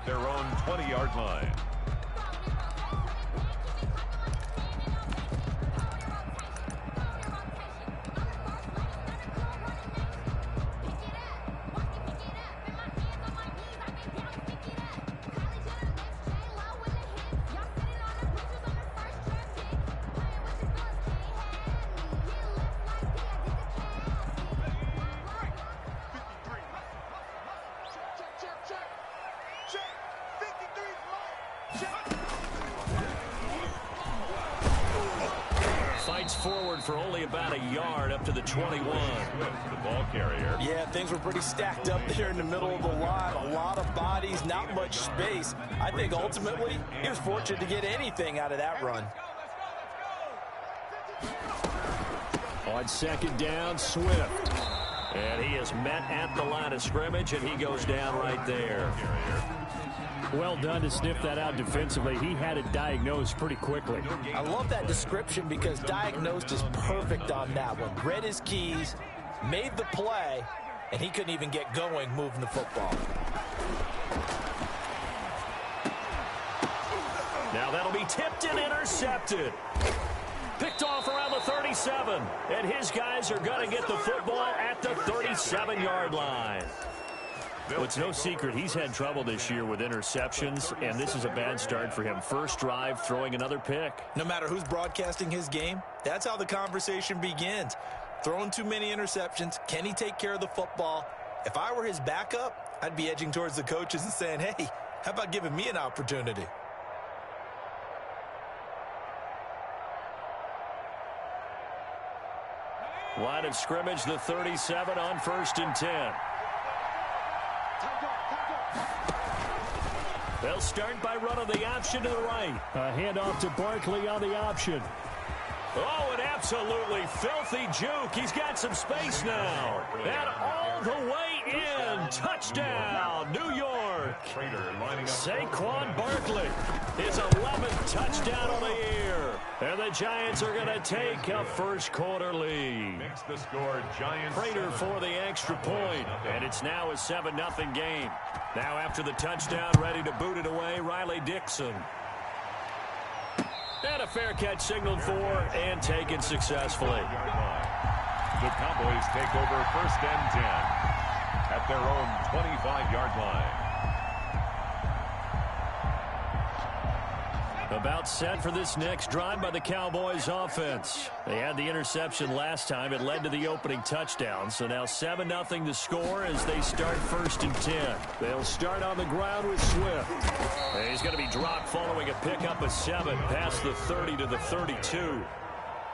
at their own 20-yard line. Fights forward for only about a yard up to the 21. The ball carrier. Yeah, things were pretty stacked up there in the middle of the line. A lot of bodies, not much space. I think ultimately he was fortunate to get anything out of that run. On second down, Swift. And he is met at the line of scrimmage, and he goes down right there. Well done to sniff that out defensively. He had it diagnosed pretty quickly. I love that description because diagnosed is perfect on that one. Read his keys, made the play, and he couldn't even get going moving the football. Now that'll be tipped and intercepted. Picked off around the 37. And his guys are going to get the football at the 37-yard line. Well, it's no secret he's had trouble this year with interceptions, and this is a bad start for him. First drive, throwing another pick. No matter who's broadcasting his game, that's how the conversation begins. Throwing too many interceptions, can he take care of the football? If I were his backup, I'd be edging towards the coaches and saying, hey, how about giving me an opportunity? Line of scrimmage, the 37 on 1st and 10. They'll start by running the option to the right. A handoff to Barkley on the option. Oh, an absolutely filthy juke. He's got some space now. And all the way in. Touchdown, New York. Saquon Barkley. His 11th touchdown of the year. And the Giants are going to take a first quarter lead. Makes the score Giants. Prater for the extra point. And it's now a 7-0 game. Now after the touchdown, ready to boot it away, Riley Dixon. And a fair catch signaled for and taken successfully. The Cowboys take over 1st and 10 at their own 25-yard line. About set for this next drive by the Cowboys offense. They had the interception last time. It led to the opening touchdown. So now 7-0 to score as they start 1st and 10. They'll start on the ground with Swift. And he's going to be dropped following a pickup of 7 past the 30 to the 32.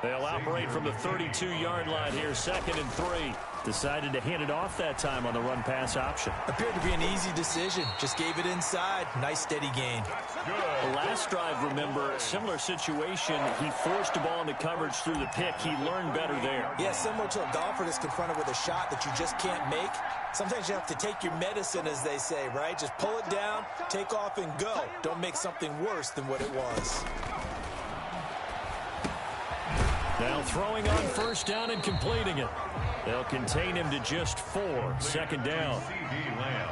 They'll operate from the 32-yard line here, 2nd and 3. Decided to hand it off that time on the run-pass option. Appeared to be an easy decision. Just gave it inside. Nice, steady gain. The last drive, remember, similar situation. He forced the ball into coverage through the pick. He learned better there. Yeah, similar to a golfer that's confronted with a shot that you just can't make. Sometimes you have to take your medicine, as they say, right? Just pull it down, take off, and go. Don't make something worse than what it was. Now throwing on 1st down and completing it. They'll contain him to just 4. 2nd down. CeeDee Lamb.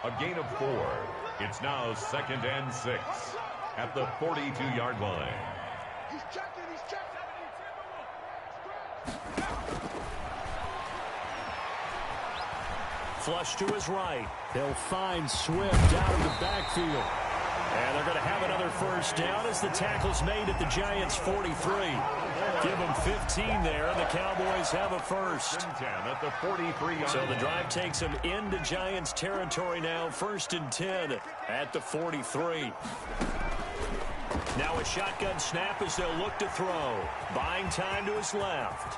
A gain of 4. It's now 2nd and 6 at the 42-yard line. He's checking. Flush to his right. They'll find Swift out of the backfield. And they're going to have another 1st down as the tackle's made at the Giants' 43. Give them 15 there, and the Cowboys have a first. 10 at the 43-yard So the drive takes them into Giants territory now, 1st and 10 at the 43. Now a shotgun snap as they'll look to throw. Buying time to his left.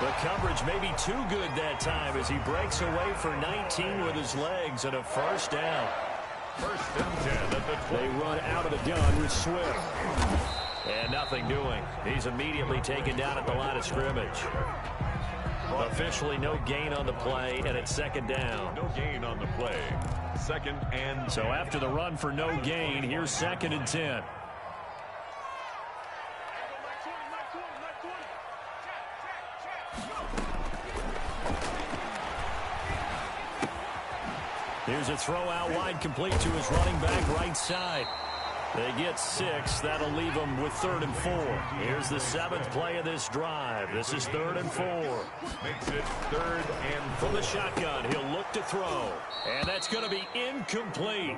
The coverage may be too good that time as he breaks away for 19 with his legs and a 1st down. 1st and 10 at the 20. They run out of the gun with Swift. And nothing doing. He's immediately taken down at the line of scrimmage. Officially no gain on the play, and it's 2nd down. No gain on the play. 2nd and 10. So after the run for no gain, here's 2nd and 10. Here's Here's a throw out wide, complete to his running back right side. They get 6. That'll leave them with 3rd and 4. Here's the 7th play of this drive. This is 3rd and 4. Makes it 3rd and 4. From the shotgun, he'll look to throw. And that's going to be incomplete.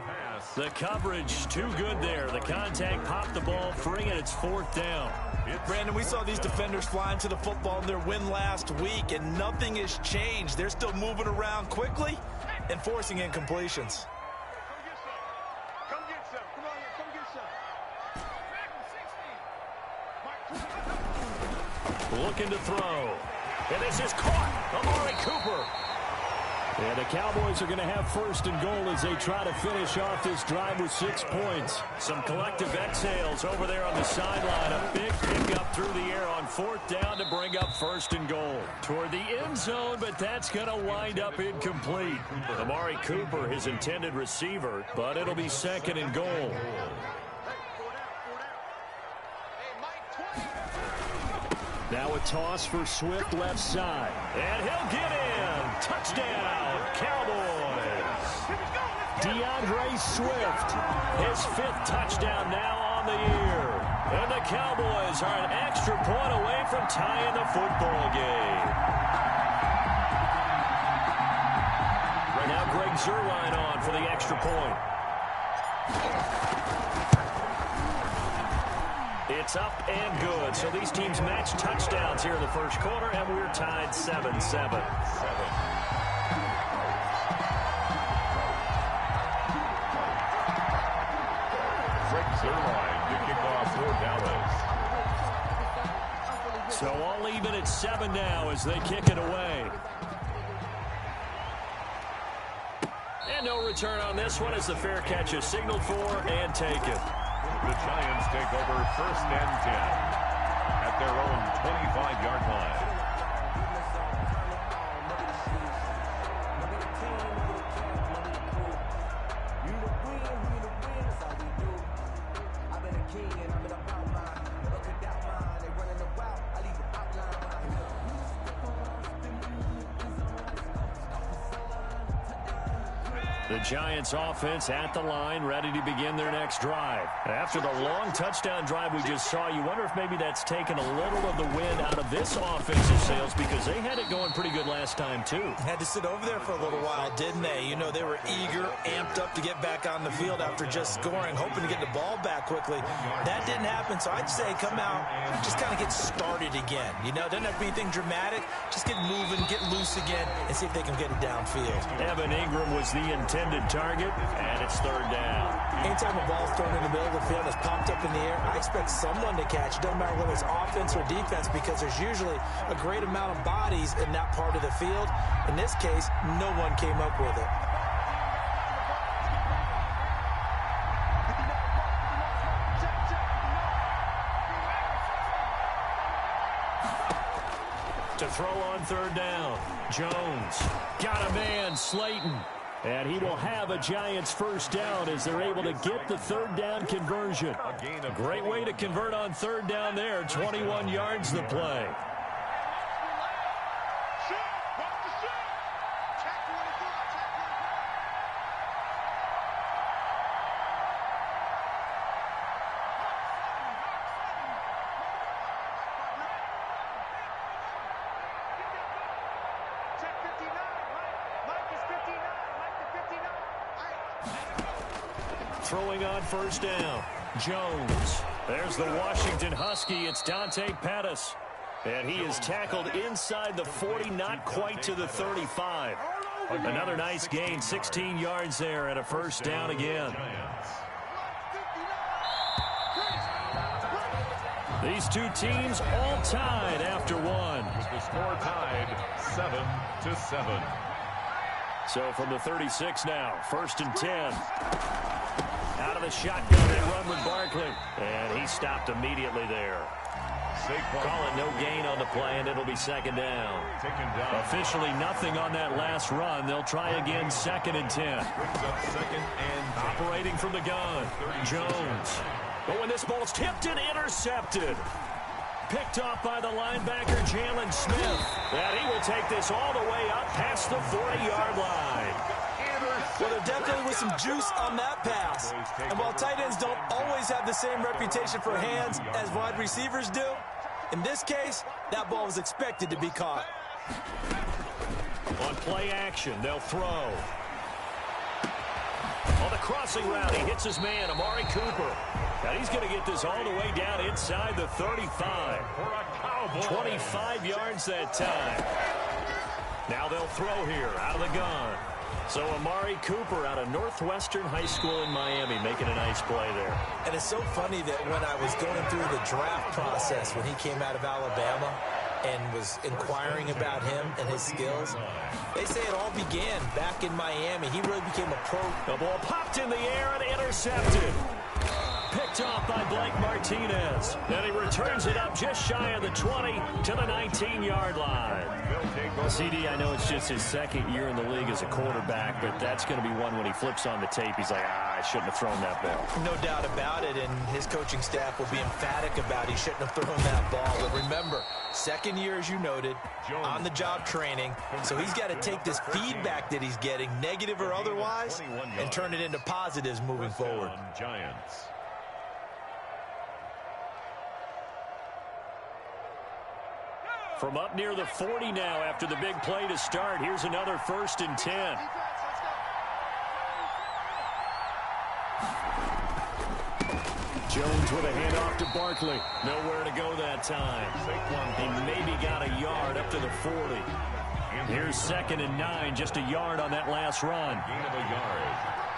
The coverage too good there. The contact popped the ball free, and it's 4th down. Brandon, we saw these defenders flying to the football in their win last week, and nothing has changed. They're still moving around quickly and forcing incompletions. Looking to throw. And this is caught. Amari Cooper. And the Cowboys are going to have 1st and goal as they try to finish off this drive with 6 points. Some collective exhales over there on the sideline. A big pickup through the air on 4th down to bring up 1st and goal. Toward the end zone, but that's going to wind up incomplete. Amari Cooper, his intended receiver, but it'll be 2nd and goal. Now a toss for Swift left side. And he'll get in. Touchdown, Cowboys. DeAndre Swift, his 5th touchdown now on the year. And the Cowboys are an extra point away from tying the football game. Now Greg Zuerlein on for the extra point. It's up and good. So these teams match touchdowns here in the first quarter, and we're tied 7-7. Greg Zuerlein to kick off for Dallas. So all even at 7 now as they kick it away. And no return on this one as the fair catch is signaled for and taken. The Giants take over 1st and 10 at their own 25-yard line. The Giants offense at the line, ready to begin their next drive. After the long touchdown drive we just saw, you wonder if maybe that's taken a little of the wind out of this offensive sails because they had it going pretty good last time, too. Had to sit over there for a little while, didn't they? You know, they were eager, amped up to get back on the field after just scoring, hoping to get the ball back quickly. That didn't happen, so I'd say come out, just kind of get started again. You know, doesn't have to be anything dramatic. Just get moving, get loose again, and see if they can get it downfield. Evan Ingram was the intended target, and it's 3rd down. Anytime a ball's thrown in the middle of the field that's popped up in the air, I expect someone to catch. It doesn't matter whether it's offense or defense because there's usually a great amount of bodies in that part of the field. In this case, no one came up with it. To throw on 3rd down, Jones got a man, Slayton. And he will have a Giants 1st down as they're able to get the 3rd down conversion. A great way to convert on 3rd down there. 21 yards the play. Throwing on 1st down, Jones. There's the Washington Husky. It's Dante Pettis. And he is tackled inside the 40, not quite to the 35. Another nice gain, 16 yards there and a 1st down again. These two teams all tied after one. With the score tied 7-7. So from the 36 now, 1st and 10. Out of the shotgun, they run with Barkley. And he stopped immediately there. Call it no gain on the play, and it'll be 2nd down. Officially nothing on that last run. They'll try again 2nd and 10. Operating from the gun, Jones. But when this ball's tipped and intercepted. Picked off by the linebacker, Jalen Smith. And he will take this all the way up past the 40-yard line. Well, there definitely was some juice on that pass. And while tight ends don't always have the same reputation for hands as wide receivers do, in this case, that ball was expected to be caught. On play action, they'll throw. On the crossing route, he hits his man, Amari Cooper. And he's going to get this all the way down inside the 35. 25 yards that time. Now they'll throw here out of the gun. So Amari Cooper out of Northwestern High School in Miami making a nice play there. And it's so funny that when I was going through the draft process when he came out of Alabama and was inquiring about him and his skills, they say it all began back in Miami. He really became a pro. The ball popped in the air and intercepted. Picked off by Blake Martinez. Then he returns it up just shy of the 20 to the 19-yard line. CD, I know it's just his second year in the league as a quarterback, but that's going to be one when he flips on the tape. He's like, I shouldn't have thrown that ball. No doubt about it, and his coaching staff will be emphatic about he shouldn't have thrown that ball. But remember, second year, as you noted, on-the-job training, so he's got to take this feedback that he's getting, negative or otherwise, and turn it into positives moving forward. Giants. From up near the 40 now after the big play to start. Here's another 1st and 10. Jones with a handoff to Barkley. Nowhere to go that time. He maybe got a yard up to the 40. Here's 2nd and 9, just a yard on that last run. Gain of a yard.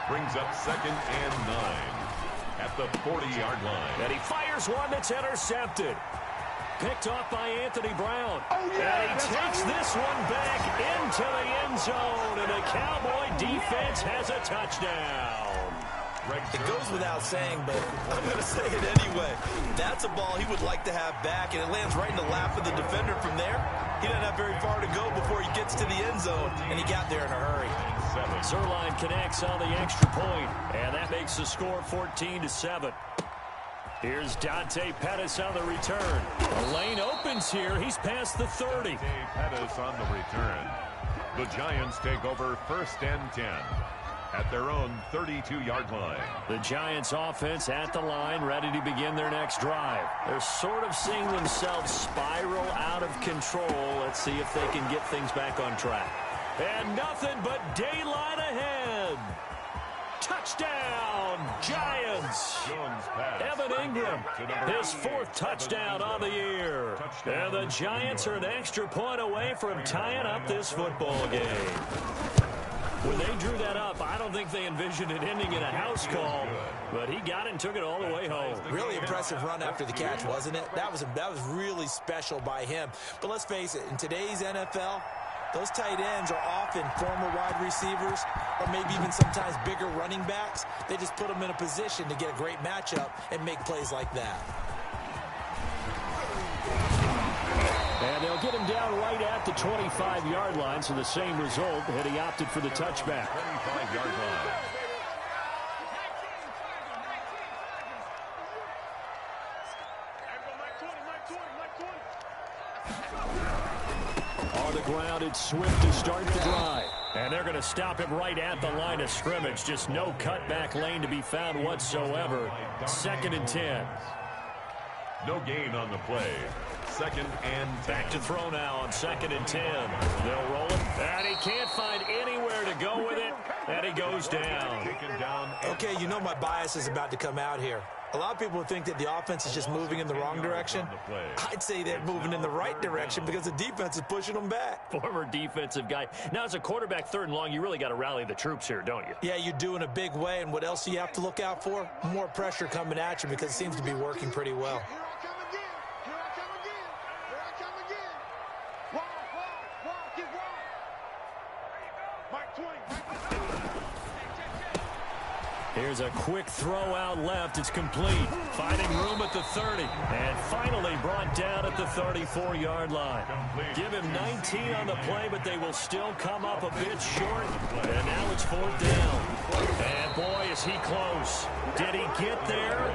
Brings up 2nd and 9 at the 40-yard line. And he fires one that's intercepted. Picked off by Anthony Brown. And he takes this one back into the end zone. And the Cowboy defense has a touchdown. It goes without saying, but I'm going to say it anyway. That's a ball he would like to have back, and it lands right in the lap of the defender from there. He doesn't have very far to go before he gets to the end zone, and he got there in a hurry. Zuerlein connects on the extra point, and that makes the score 14-7. Here's Dante Pettis on the return. The lane opens here. He's past the 30. Dante Pettis on the return. The Giants take over 1st and 10 at their own 32-yard line. The Giants offense at the line, ready to begin their next drive. They're sort of seeing themselves spiral out of control. Let's see if they can get things back on track. And nothing but daylight ahead. Touchdown, Giants. Evan Ingram, his 4th touchdown on the year. And the Giants are an extra point away from tying up this football game. When they drew that up, I don't think they envisioned it ending in a house call, but he got it and took it all the way home. Really impressive run after the catch, wasn't it? That was really special by him. But let's face it, in today's NFL, those tight ends are often former wide receivers or maybe even sometimes bigger running backs. They just put them in a position to get a great matchup and make plays like that. And they'll get him down right at the 25-yard line, so the same result, and he opted for the touchback. 25-yard line. On the ground, it's Swift to start the drive. And they're going to stop him right at the line of scrimmage. Just no cutback lane to be found whatsoever. 2nd and 10. No gain on the play. 2nd and 10. Back to throw now on 2nd and 10. They'll roll it. And he can't find anywhere to go with it. And he goes down. Taken down. Okay, you know my bias is about to come out here. A lot of people think that the offense is just moving in the wrong direction. I'd say they're moving in the right direction because the defense is pushing them back. Former defensive guy. Now, as a quarterback 3rd and long, you really got to rally the troops here, don't you? Yeah, you do in a big way. And what else do you have to look out for? More pressure coming at you because it seems to be working pretty well. Here's a quick throw out left. It's complete. Finding room at the 30. And finally brought down at the 34-yard line. Give him 19 on the play, but they will still come up a bit short. And now it's 4th down. And boy, is he close. Did he get there?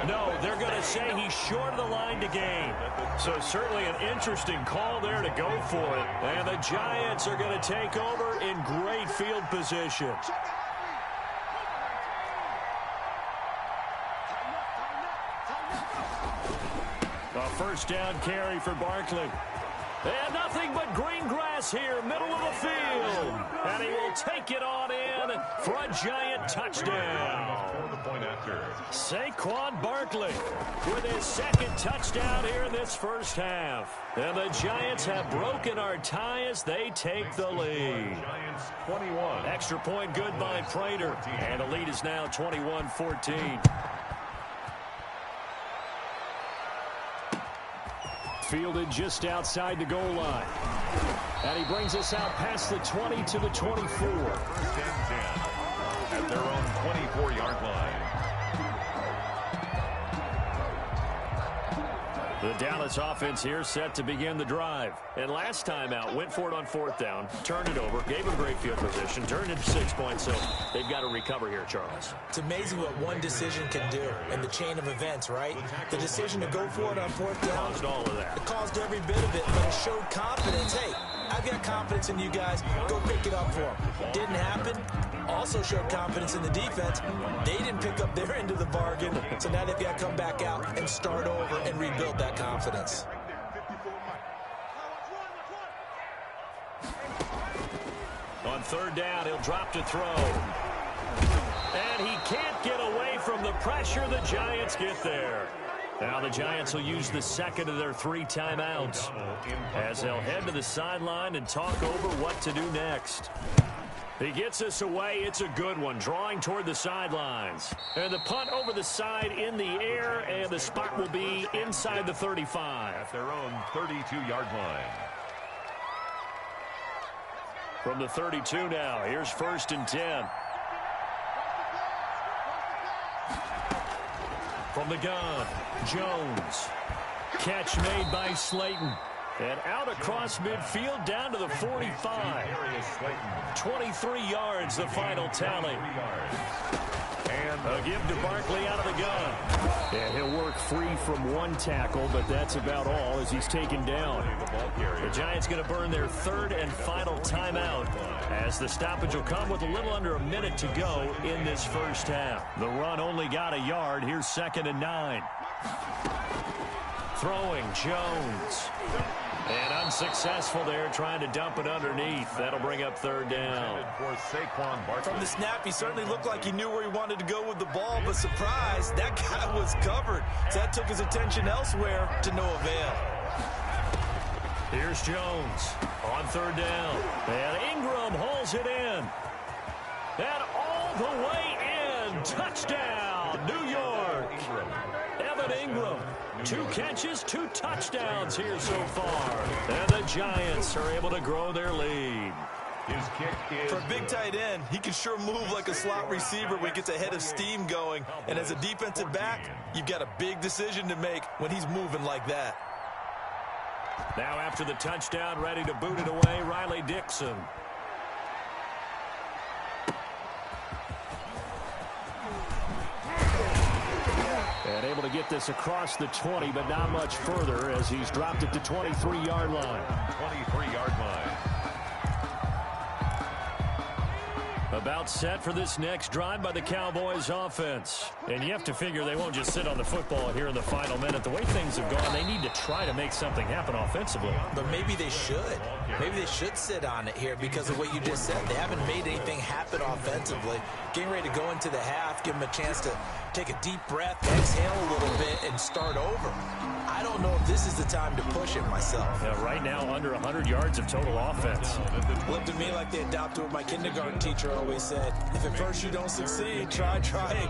No, they're going to say he's short of the line to gain. So certainly an interesting call there to go for it. And the Giants are going to take over in great field position. A first down carry for Barkley. And nothing but green grass here, middle of the field. And he will take it on in for a Giant touchdown. Saquon Barkley with his second touchdown here in this first half. And the Giants have broken our tie as they take the lead. Giants 21. Extra point good by Prater. And the lead is now 21-14. Fielded just outside the goal line. And he brings us out past the 20 to the 24. First and 10 at their own 24-yard line. The Dallas offense here set to begin the drive. And last time out, went for it on fourth down, turned it over, gave them great field position, turned it 6 points, so they've got to recover here, Charles. It's amazing what one decision can do in the chain of events, right? The decision to go for it on fourth down. Caused all of that. It caused every bit of it, but it showed confidence. Hey, I've got confidence in you guys. Go pick it up for them. Didn't happen. Also showed confidence in the defense. They didn't pick up their end of the bargain, so now they've got to come back out and start over and rebuild that confidence. On third down, he'll drop to throw. And he can't get away from the pressure. The Giants get there. Now the Giants will use the second of their 3 timeouts as they'll head to the sideline and talk over what to do next. He gets us away. It's a good one, drawing toward the sidelines. And the punt over the side in the air, and the spot will be inside the 35. At their own 32-yard line. From the 32 now, here's first and 10. From the gun, Jones. Catch made by Slayton. And out across midfield down to the 45. 23 yards, the final tally. And a give to Barkley out of the gun. And he'll work free from one tackle, but that's about all as he's taken down. The Giants going to burn their third and final timeout as the stoppage will come with a little under a minute to go in this first half. The run only got a yard. Here's second and 9. Throwing Jones. And unsuccessful there, trying to dump it underneath. That'll bring up third down. From the snap, he certainly looked like he knew where he wanted to go with the ball, but surprise, that guy was covered. So that took his attention elsewhere to no avail. Here's Jones on third down. And Ingram hauls it in. And all the way in. Touchdown, New York. Evan Ingram. 2 catches, 2 touchdowns here so far. And the Giants are able to grow their lead. His kick is for a big tight end, he can sure move like a slot receiver when he gets a head of steam going. And as a defensive back, you've got a big decision to make when he's moving like that. Now after the touchdown, ready to boot it away, Riley Dixon. And able to get this across the 20, but not much further as he's dropped it to 23-yard line. 23-yard line. About set for this next drive by the Cowboys offense. And you have to figure they won't just sit on the football here in the final minute. The way things have gone, they need to try to make something happen offensively. But maybe they should. Maybe they should sit on it here because of what you just said. They haven't made anything happen offensively. Getting ready to go into the half, give them a chance to take a deep breath, exhale a little bit, and start over. I don't know if this is the time to push it myself. Yeah, right now, under 100 yards of total offense. Looked to me like they adopted what my kindergarten teacher always said. If at first you don't succeed, try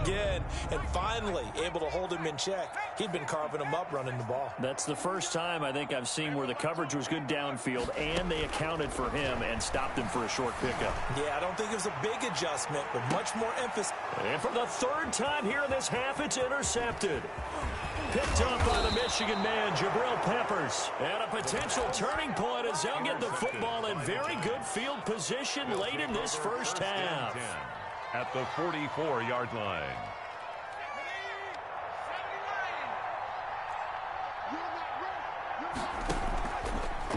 again. And finally, able to hold him in check. He'd been carving him up running the ball. That's the first time I think I've seen where the coverage was good downfield, and they accounted for him and stopped him for a short pickup. Yeah, I don't think it was a big adjustment, but much more emphasis. And for the third time here in this half, it's intercepted. Picked up by the Michigan man, Jabril Peppers. And a potential turning point as they'll get the football in very good field position late in this first half. At the 44-yard line.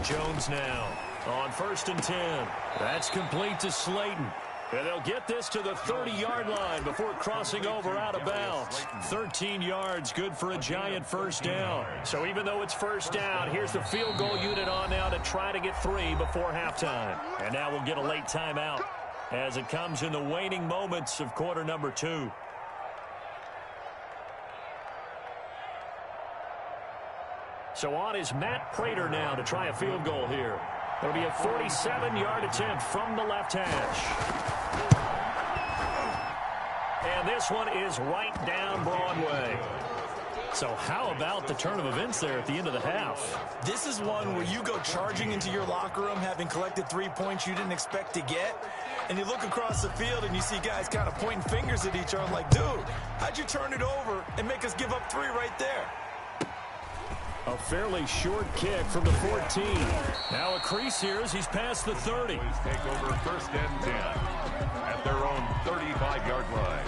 Jones now on first and 10. That's complete to Slayton. And they'll get this to the 30-yard line before crossing over out of bounds. 13 yards, good for a Giant first down. So even though it's first down, here's the field goal unit on now to try to get 3 before halftime. And now we'll get a late timeout as it comes in the waning moments of quarter number 2. So on is Matt Prater now to try a field goal here. It'll be a 47-yard attempt from the left hash. And this one is right down Broadway. So how about the turn of events there at the end of the half? This is one where you go charging into your locker room having collected 3 points you didn't expect to get. And you look across the field and you see guys kind of pointing fingers at each other like, dude, how'd you turn it over and make us give up 3 right there? A fairly short kick from the 14. Now a crease here as he's past the 30. Take over first and 10 at their own 35-yard line.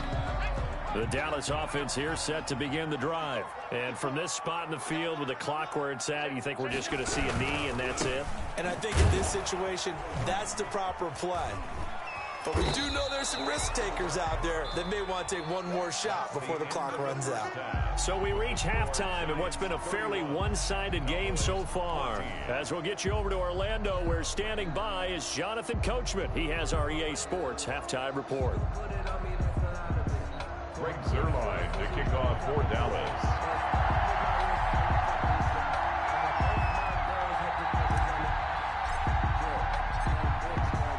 The Dallas offense here set to begin the drive. And from this spot in the field with the clock where it's at, you think we're just going to see a knee and that's it? And I think in this situation, that's the proper play. But we do know there's some risk takers out there that may want to take one more shot before the clock runs out. So we reach halftime in what's been a fairly one-sided game so far. As we'll get you over to Orlando, where standing by is Jonathan Coachman. He has our EA Sports halftime report. Greg Zuerlein to kick off for Dallas.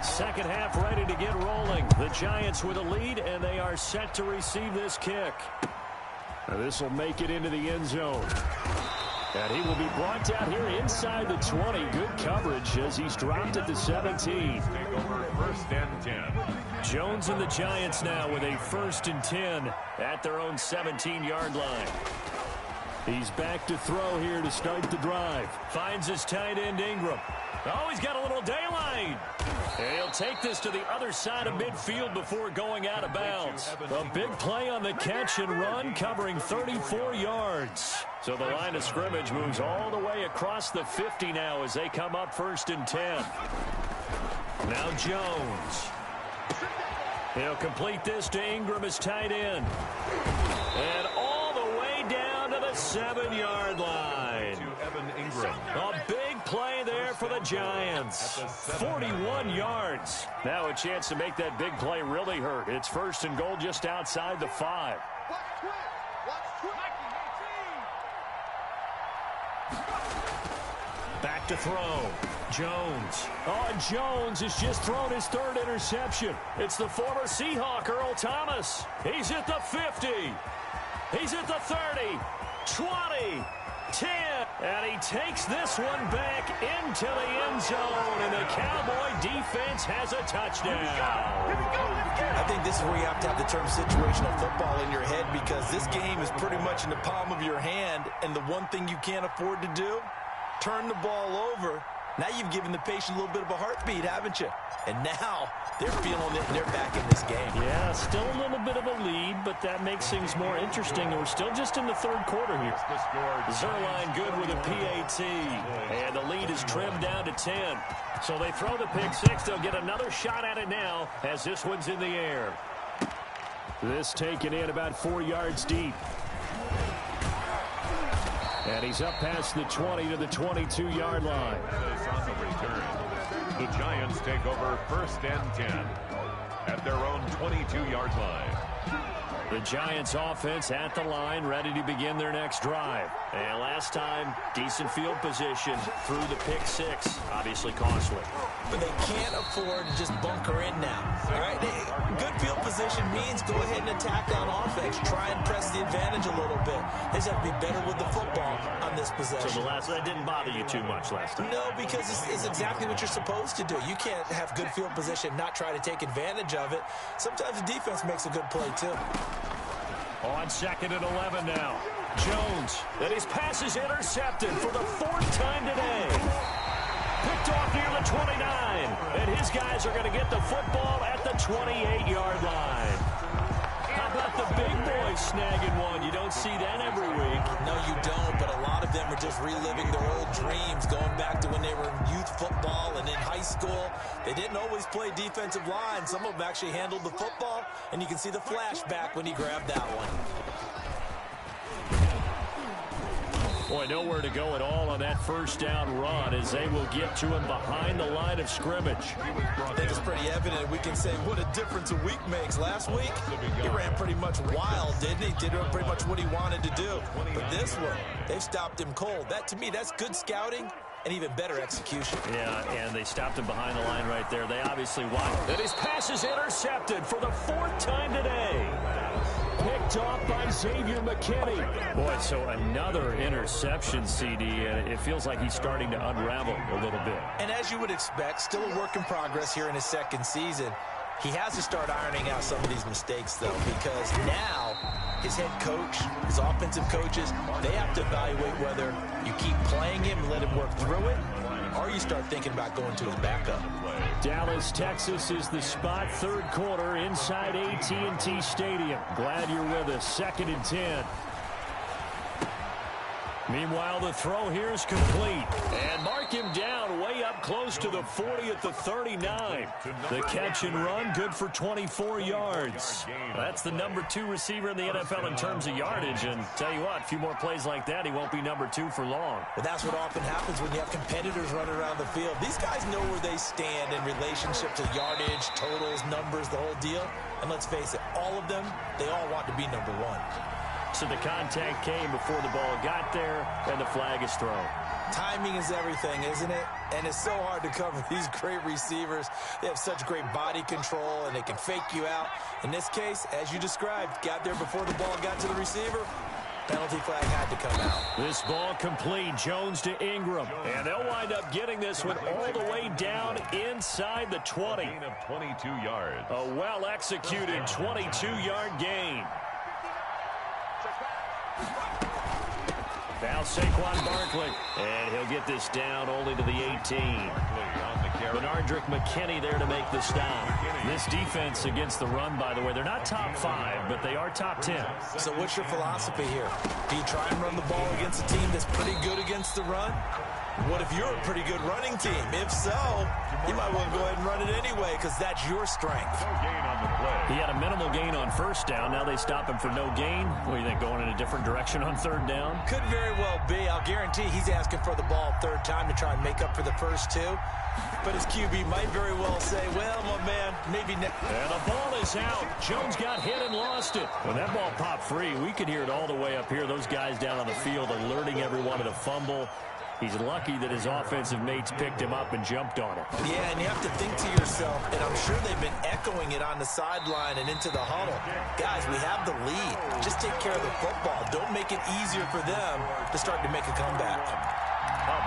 Second half ready to get rolling. The Giants with a lead, and they are set to receive this kick. Now this will make it into the end zone. And he will be brought down here inside the 20. Good coverage as he's dropped at the 17. Take over first and 10. Jones and the Giants now with a first and 10 at their own 17-yard line. He's back to throw here to start the drive. Finds his tight end Ingram. Oh, he's got a little daylight. And he'll take this to the other side of midfield before going out of bounds. A big play on the catch and run, covering 34 yards. So the line of scrimmage moves all the way across the 50 now as they come up first and 10. Now Jones. He'll complete this to Ingram as tight end. And all the way down to the 7-yard line. To Evan Ingram. A big play there for the Giants. 41 yards. Now a chance to make that big play really hurt. It's first and goal just outside the 5. Back to throw. Jones. Oh, and Jones has just thrown his 3rd interception. It's the former Seahawk, Earl Thomas. He's at the 50. He's at the 30. 20. 10. And he takes this one back into the end zone. And the Cowboy defense has a touchdown. I think this is where you have to have the term situational football in your head, because this game is pretty much in the palm of your hand. And the one thing you can't afford to do, turn the ball over. Now you've given the patient a little bit of a heartbeat, haven't you? And now they're feeling it and they're back in this game. Yeah, still a little bit of a lead, but that makes things more interesting. And we're still just in the 3rd quarter here. Zuerlein good with a PAT. And the lead is trimmed down to 10. So they throw the pick 6. They'll get another shot at it now as this one's in the air. This taken in about 4 yards deep. And he's up past the 20 to the 22-yard line. On the return, the Giants take over first and 10 at their own 22-yard line. The Giants offense at the line, ready to begin their next drive. And last time, decent field position through the pick 6. Obviously costly. But they can't afford to just bunker in now. All right? Good field position means go ahead and attack on offense. Try and press the advantage a little bit. They just have to be better with the football on this possession. So that didn't bother you too much last time? No, because it's exactly what you're supposed to do. You can't have good field position, not try to take advantage of it. Sometimes the defense makes a good play, too. On 2nd and 11 now. Jones, and his pass is intercepted for the 4th time today. Picked off near the 29, and his guys are going to get the football at the 28-yard line. How about the big boy snagging one. You don't see that every week. No, you don't, but a lot of them are just reliving their old dreams, going back to when they were in youth football and in high school. They didn't always play defensive line. Some of them actually handled the football, and you can see the flashback when he grabbed that one. Boy, nowhere to go at all on that first down run as they will get to him behind the line of scrimmage. I think it's pretty evident. We can say what a difference a week makes. Last week, he ran pretty much wild, didn't he? Did pretty much what he wanted to do. But this one, they've stopped him cold. That, to me, that's good scouting and even better execution. Yeah, and they stopped him behind the line right there. They obviously want. And his pass is intercepted for the 4th time today. Picked off by Xavier McKinney. Boy, so another interception, CD, and it feels like he's starting to unravel a little bit. And as you would expect, still a work in progress here in his second season. He has to start ironing out some of these mistakes, though, because now his head coach, his offensive coaches, they have to evaluate whether you keep playing him and let him work through it, or you start thinking about going to his backup. Dallas, Texas is the spot. 3rd quarter inside AT&T Stadium. Glad you're with us. 2nd and 10. Meanwhile, the throw here is complete. And mark him down way up close to the 40 at the 39. The catch and run, good for 24 yards. That's the number 2 receiver in the NFL in terms of yardage. And tell you what, a few more plays like that, he won't be number 2 for long. Well, that's what often happens when you have competitors running around the field. These guys know where they stand in relationship to yardage, totals, numbers, the whole deal. And let's face it, all of them, they all want to be number 1. So the contact came before the ball got there, and the flag is thrown. Timing is everything, isn't it? And it's so hard to cover these great receivers. They have such great body control, and they can fake you out. In this case, as you described, got there before the ball got to the receiver. Penalty flag had to come out. This ball complete. Jones to Ingram. And they'll wind up getting this one all the way down inside the 20. Gain of 22 yards. A well-executed 22-yard gain. Now Saquon Barkley, and he'll get this down only to the 18. Benardrick McKinney there to make the stop. This defense against the run, by the way, they're not top 5, but they are top 10. So what's your philosophy here? Do you try and run the ball against a team that's pretty good against the run? What if you're a pretty good running team? If so, you might want to go ahead and run it anyway because that's your strength. No gain on the play. He had a minimal gain on first down. Now they stop him for no gain. What do you think, going in a different direction on 3rd down? Could very well be. I'll guarantee he's asking for the ball 3rd time to try and make up for the first 2. But his QB might very well say, well, my man, maybe next. And the ball is out. Jones got hit and lost it. When that ball popped free, we could hear it all the way up here. Those guys down on the field alerting everyone of the fumble. He's lucky that his offensive mates picked him up and jumped on it. Yeah, and you have to think to yourself, and I'm sure they've been echoing it on the sideline and into the huddle. Guys, we have the lead. Just take care of the football. Don't make it easier for them to start to make a comeback.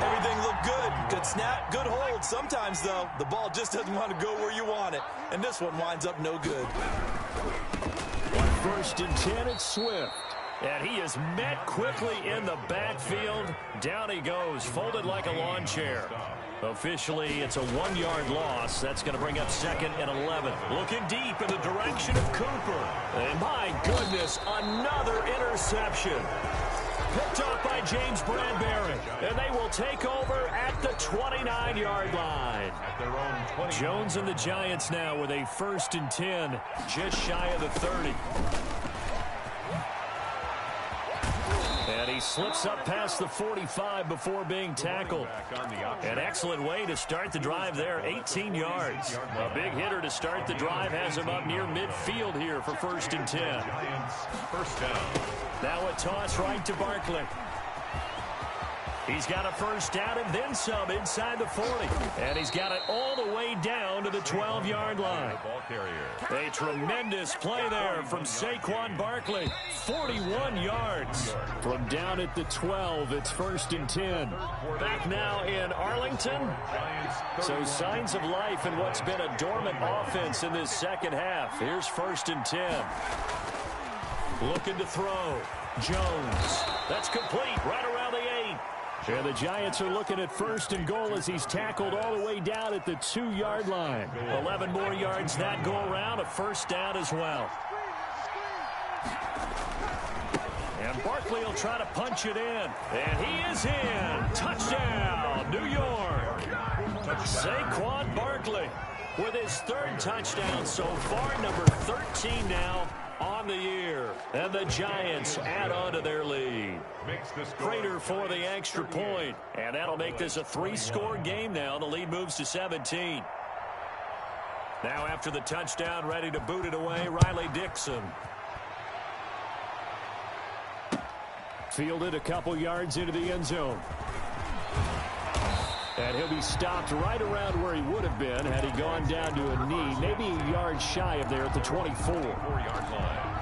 Everything looked good. Good snap, good hold. Sometimes, though, the ball just doesn't want to go where you want it. And this one winds up no good. On 1st and 10, it's Swift. And he is met quickly in the backfield. Down he goes, folded like a lawn chair. Officially, it's a 1-yard loss. That's going to bring up 2nd and 11. Looking deep in the direction of Cooper. And my goodness, another interception. Picked off by James Bradbury. And they will take over at the 29-yard line. Jones and the Giants now with a 1st and 10, just shy of the 30. And he slips up past the 45 before being tackled. An excellent way to start the drive there, 18 yards. A big hitter to start the drive has him up near midfield here for 1st and 10. First down. Now a toss right to Barkley. He's got a 1st down and then some inside the 40. And he's got it all the way down to the 12-yard line. A tremendous play there from Saquon Barkley. 41 yards. From down at the 12, it's 1st and 10. Back now in Arlington. So signs of life in what's been a dormant offense in this second half. Here's 1st and 10. Looking to throw. Jones. That's complete right around the 8. And the Giants are looking at 1st and goal as he's tackled all the way down at the 2-yard line. 11 more yards that go around, a 1st down as well. And Barkley will try to punch it in. And he is in. Touchdown, New York. Saquon Barkley with his third touchdown so far, number 13 now on the year. And the Giants add on to their lead. Prater for the extra point. And that'll make this a 3-score game now. The lead moves to 17. Now after the touchdown, ready to boot it away, Riley Dixon. Fielded a couple yards into the end zone. And he'll be stopped right around where he would have been had he gone down to a knee, maybe a yard shy of there at the 24-yard line.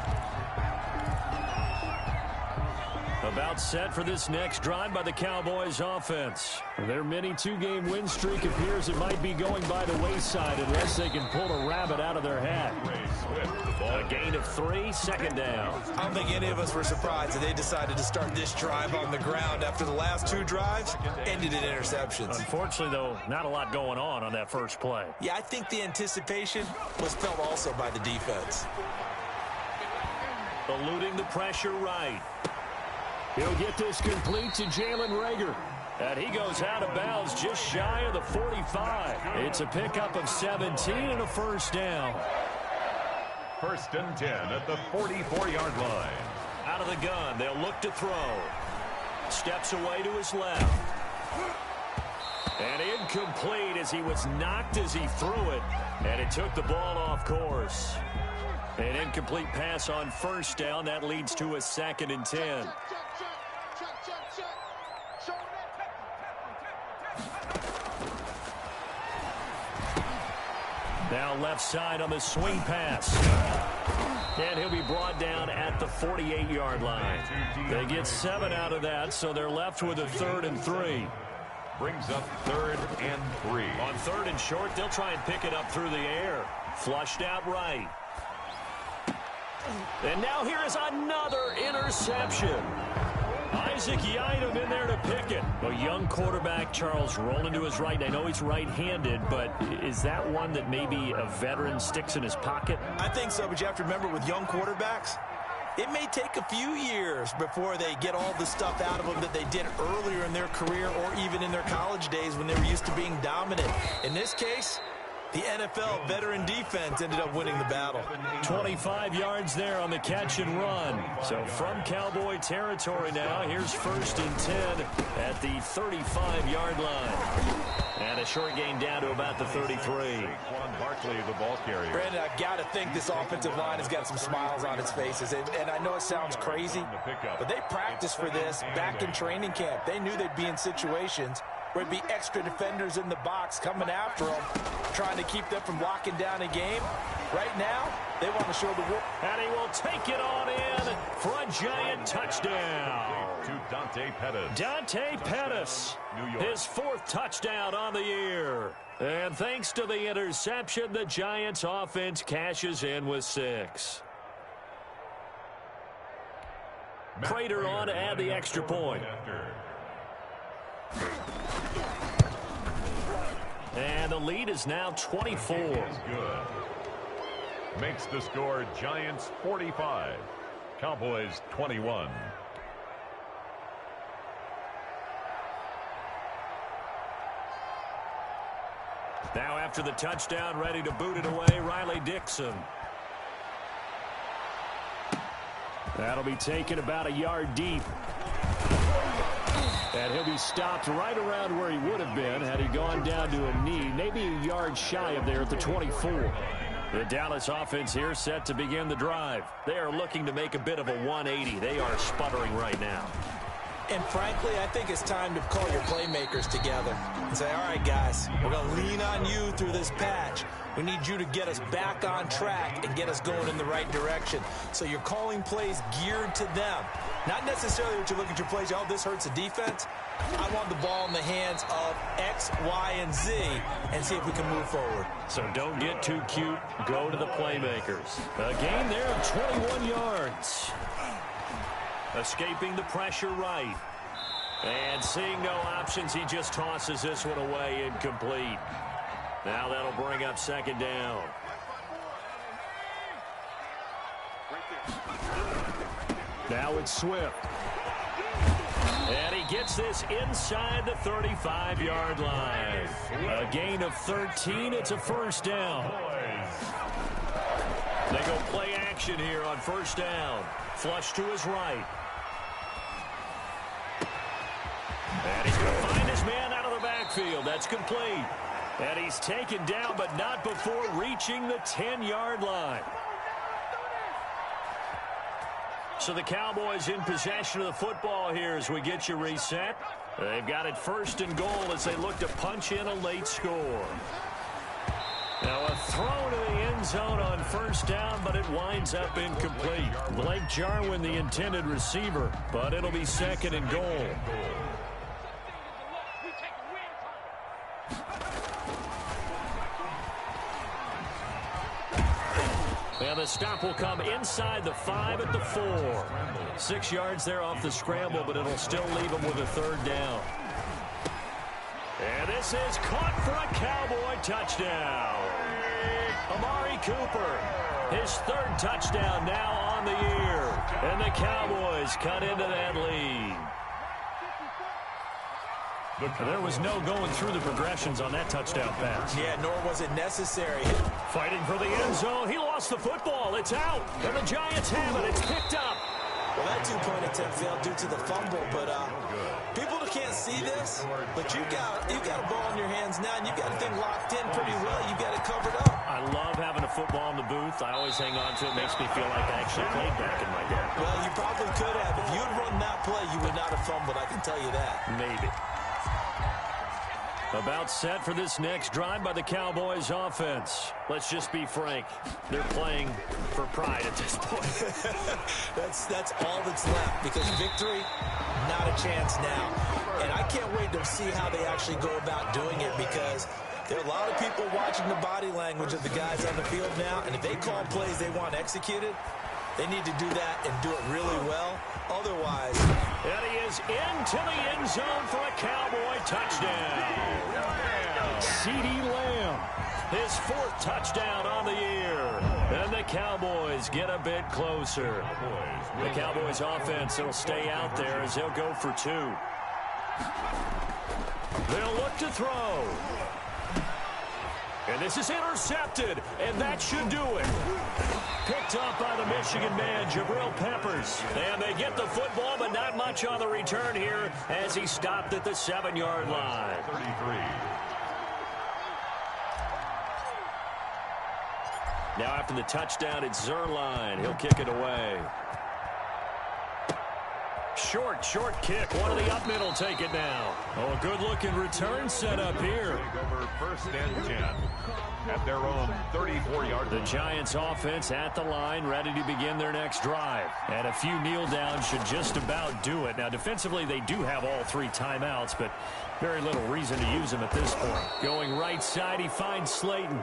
About set for this next drive by the Cowboys offense. Their mini 2-game win streak appears it might be going by the wayside unless they can pull a rabbit out of their hat. A gain of 3, second down. I don't think any of us were surprised that they decided to start this drive on the ground after the last 2 drives ended in interceptions. Unfortunately, though, not a lot going on that first play. Yeah, I think the anticipation was felt also by the defense. Eluding the pressure right. He'll get this complete to Jalen Reagor. And he goes out of bounds just shy of the 45. It's a pickup of 17 and a first down. First and 10 at the 44-yard line. Out of the gun, they'll look to throw. Steps away to his left. And incomplete as he was knocked as he threw it. And it took the ball off course. An incomplete pass on first down. That leads to a 2nd and 10. Now left side on the swing pass. And he'll be brought down at the 48-yard line. They get 7 out of that, so they're left with a 3rd and 3. Brings up 3rd and 3. On 3rd and short, they'll try and pick it up through the air. Flushed out right. And now here is another interception. Isaac Yiadom in there to pick it. A young quarterback, Charles, rolling to his right. I know he's right-handed, but is that one that maybe a veteran sticks in his pocket? I think so, but you have to remember with young quarterbacks, it may take a few years before they get all the stuff out of them that they did earlier in their career or even in their college days when they were used to being dominant. In this case, the NFL veteran defense ended up winning the battle. 25 yards there on the catch and run. So from Cowboy territory now, here's 1st and 10 at the 35-yard line. And a short gain down to about the 33. Saquon Barkley, the ball carrier. Brandon, I've got to think this offensive line has got some smiles on its faces. And I know it sounds crazy, but they practiced for this back in training camp. They knew they'd be in situations where it'd be extra defenders in the box coming after them, trying to keep them from locking down a game. Right now, they want to show the world. And he will take it on in for a Giant touchdown. To Dante Pettis. Dante Pettis, his 4th touchdown on the year. And thanks to the interception, the Giants offense cashes in with 6. Prater on to add the extra point. And the lead is now 24. Good. Makes the score Giants 45, Cowboys 21. Now after the touchdown, ready to boot it away, Riley Dixon. That'll be taken about a yard deep. And he'll be stopped right around where he would have been had he gone down to a knee, maybe a yard shy of there at the 24. The Dallas offense here set to begin the drive. They are looking to make a bit of a 180. They are sputtering right now. And frankly, I think it's time to call your playmakers together and say, all right, guys, we're going to lean on you through this patch. We need you to get us back on track and get us going in the right direction. So you're calling plays geared to them. Not necessarily what you look at your plays, oh, this hurts the defense. I want the ball in the hands of X, Y, and Z and see if we can move forward. So don't get too cute. Go to the playmakers. A gain there of 21 yards. Escaping the pressure right. And seeing no options, he just tosses this one away incomplete. Now that'll bring up 2nd down. Now it's Swift. And he gets this inside the 35-yard line. A gain of 13. It's a first down. They go play action here on first down. Flush to his right. And he's going to find his man out of the backfield. That's complete. And he's taken down, but not before reaching the 10-yard line. So the Cowboys in possession of the football here as we get you reset. They've got it first and goal as they look to punch in a late score. Now a throw to the end zone on first down, but it winds up incomplete. Blake Jarwin, the intended receiver, but it'll be second and goal. And the stop will come inside the 5 at the 4. 6 yards there off the scramble, but it'll still leave him with a third down. And this is caught for a Cowboy touchdown. Amari Cooper, his third touchdown now on the year. And the Cowboys cut into that lead. There was no going through the progressions on that touchdown pass. Yeah, nor was it necessary. Fighting for the end zone. He lost the football. It's out. And the Giants have it. It's picked up. Well, that two-point attempt failed due to the fumble, but people can't see this, but you got a ball in your hands now, and you got the thing locked in pretty well. You got it covered up. I love having a football in the booth. I always hang on to it. Makes me feel like I actually played back in my day. Well, you probably could have. If you had run that play, you would not have fumbled. I can tell you that. Maybe. About set for this next drive by the Cowboys offense. Let's just be frank. They're playing for pride at this point. That's all that's left, because victory, not a chance now. And I can't wait to see how they actually go about doing it, because there are a lot of people watching the body language of the guys on the field now, and if they call plays they want executed, they need to do that and do it really well. Otherwise, and he is into the end zone for a Cowboy touchdown. CeeDee Lamb, his 4th touchdown on the year. And the Cowboys get a bit closer. The Cowboys offense will stay out there as they'll go for 2. They'll look to throw. And this is intercepted, and that should do it. Picked up by the Michigan man, Jabril Peppers. And they get the football, but not much on the return here as he stopped at the 7-yard line. 33. Now after the touchdown, it's Zuerlein. He'll kick it away. Short kick. One of the up middle take it now. Oh, a good-looking return set up here. Take over first and 10 at their own 34-yard line. The Giants offense at the line, ready to begin their next drive. And a few kneel downs should just about do it. Now, defensively, they do have all 3 timeouts, but very little reason to use them at this point. Going right side, he finds Slayton.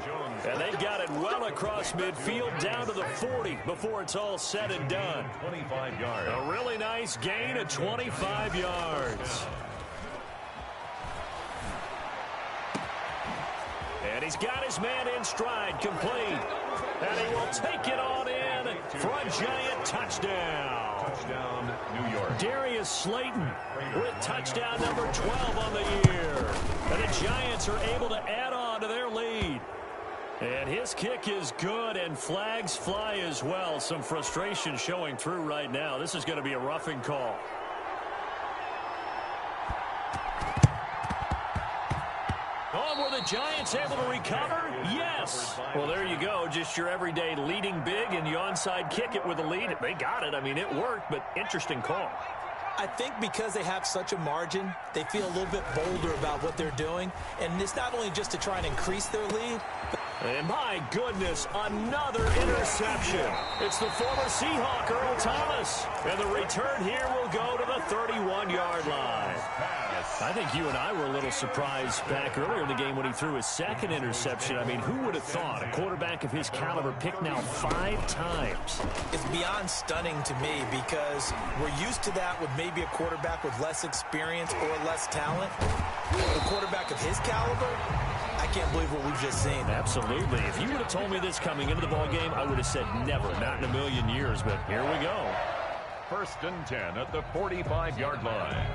And they've got it well across midfield down to the 40 before it's all said and done. 25 yards. A really nice gain of 25 yards. And he's got his man in stride, complete. And he will take it on in for a Giant touchdown. Touchdown, New York. Darius Slayton with touchdown number 12 on the year. And the Giants are able to add on to their lead. And his kick is good, and flags fly as well. Some frustration showing through right now. This is going to be a roughing call. Oh, were the Giants able to recover? Yes. Well, there you go. Just your everyday leading big, and you onside kick it with a lead. They got it. I mean, it worked, but interesting call. I think because they have such a margin, they feel a little bit bolder about what they're doing. And it's not only just to try and increase their lead. And my goodness, another interception. It's the former Seahawk, Earl Thomas. And the return here will go to the 31-yard line. I think you and I were a little surprised back earlier in the game when he threw his 2nd interception. I mean, who would have thought a quarterback of his caliber picked now 5 times? It's beyond stunning to me, because we're used to that with maybe a quarterback with less experience or less talent. A quarterback of his caliber, I can't believe what we've just seen. Absolutely. If you would have told me this coming into the ball game, I would have said never, not in a million years, but here we go. First and 10 at the 45-yard line.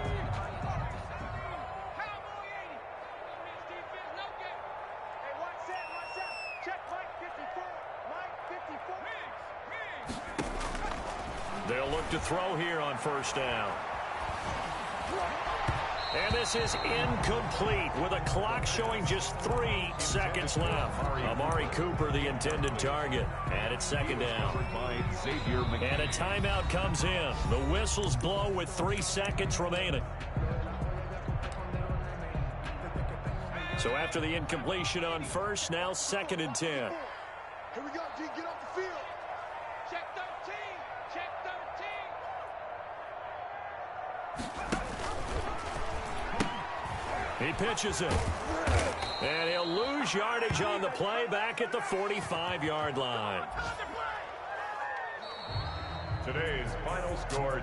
They'll look to throw here on first down. And this is incomplete with a clock showing just 3 seconds left. Amari Cooper, the intended target. And it's second down. And a timeout comes in. The whistles blow with 3 seconds remaining. So after the incompletion on first, now second and 10. Here we go, G. Get off the field. Check 13. Check 13. He pitches it. And he'll lose yardage on the play back at the 45-yard line. Today's final score.